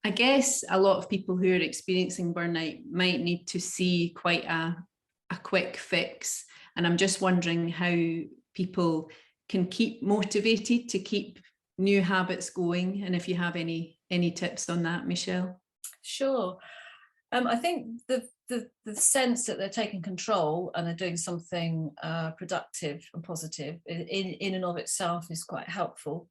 I guess a lot of people who are experiencing burnout might need to see quite a quick fix. And I'm just wondering how people can keep motivated to keep new habits going. And if you have any tips on that, Michelle. Sure. I think the sense that they're taking control and they're doing something productive and positive in and of itself is quite helpful.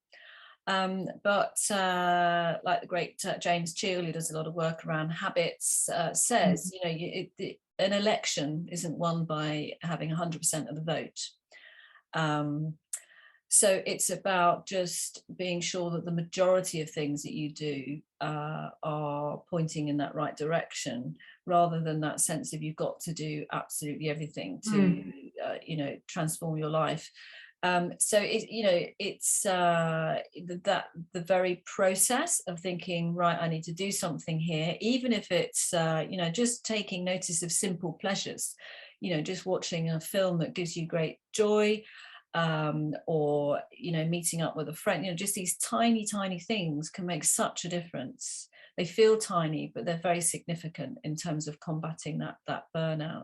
But like the great James Cheal, who does a lot of work around habits, says, an election isn't won by having 100% of the vote. So it's about just being sure that the majority of things that you do are pointing in that right direction, rather than that sense of you've got to do absolutely everything to, transform your life. So it's that the very process of thinking, right, I need to do something here, even if it's just taking notice of simple pleasures, just watching a film that gives you great joy, or meeting up with a friend. Just these tiny things can make such a difference. They feel tiny, but they're very significant in terms of combating that burnout.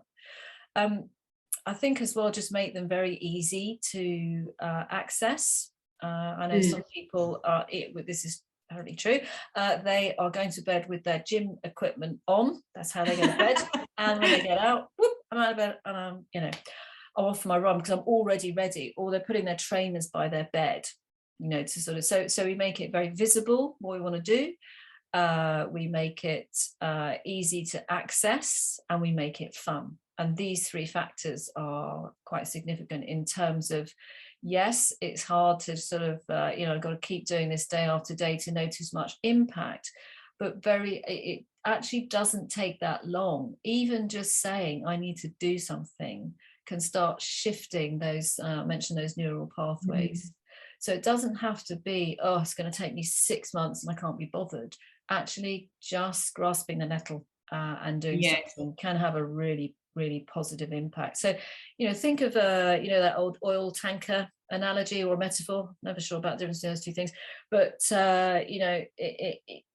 I think as well, just make them very easy to access. I know some people are, this is apparently true, they are going to bed with their gym equipment on. That's how they go to bed. And when they get out, whoop, I'm out of bed, and I'm off for my run because I'm already ready. Or they're putting their trainers by their bed, to sort of, so we make it very visible what we want to do. We make it easy to access, and we make it fun. And these three factors are quite significant in terms of, yes, it's hard to sort of, I've got to keep doing this day after day to notice much impact, but it actually doesn't take that long. Even just saying, I need to do something, can start shifting those, mention those neural pathways. So it doesn't have to be, it's going to take me 6 months and I can't be bothered. Actually, just grasping the nettle and doing something can have a really positive impact. So, think of that old oil tanker analogy or metaphor. Never sure about the difference in those two things, but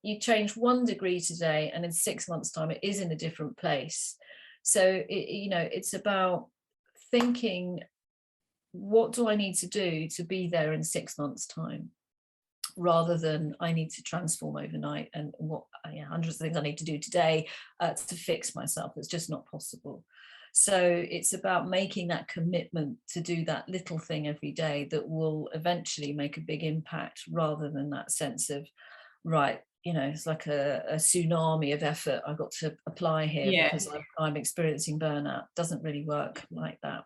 you change 1 degree today, and in 6 months' time, it is in a different place. So, it's about thinking, what do I need to do to be there in 6 months' time, rather than I need to transform overnight and hundreds of things I need to do today to fix myself. It's just not possible. So it's about making that commitment to do that little thing every day that will eventually make a big impact, rather than that sense of, right, it's like a tsunami of effort I've got to apply here because I'm experiencing burnout. Doesn't really work like that.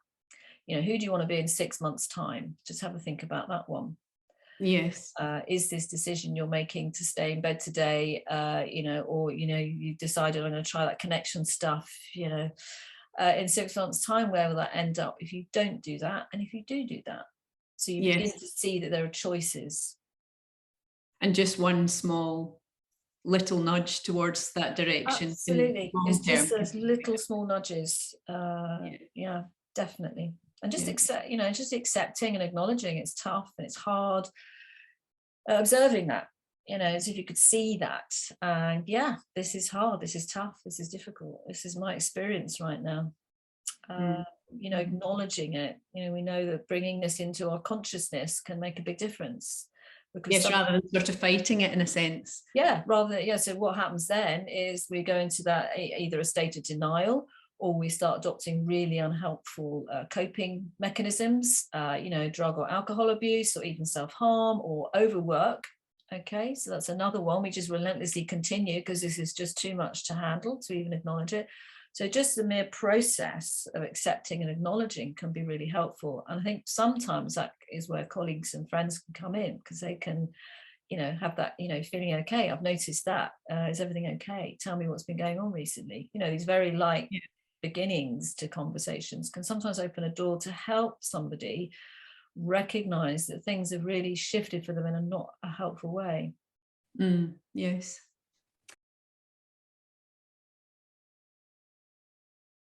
Who do you want to be in 6 months' time? Just have a think about that one. Yes. Is this decision you're making to stay in bed today, or you decided I'm going to try that connection stuff, in 6 months' time, where will that end up if you don't do that, and if you do that? So you begin to see that there are choices, and just one small little nudge towards that direction. Absolutely, it's just those little small nudges. Definitely. And just just accepting and acknowledging it's tough and it's hard. Observing that, as if you could see that. This is hard, this is tough, this is difficult, this is my experience right now. Acknowledging it. We know that bringing this into our consciousness can make a big difference. Because rather than sort of fighting it in a sense. So what happens then is we go into that either a state of denial, or we start adopting really unhelpful coping mechanisms, drug or alcohol abuse, or even self-harm or overwork. Okay, so that's another one. We just relentlessly continue because this is just too much to handle to even acknowledge it. So just the mere process of accepting and acknowledging can be really helpful. And I think sometimes that is where colleagues and friends can come in, because they can, have that, feeling okay. I've noticed that. Is everything okay? Tell me what's been going on recently. These very light beginnings to conversations can sometimes open a door to help somebody recognize that things have really shifted for them in a not a helpful way. Yes.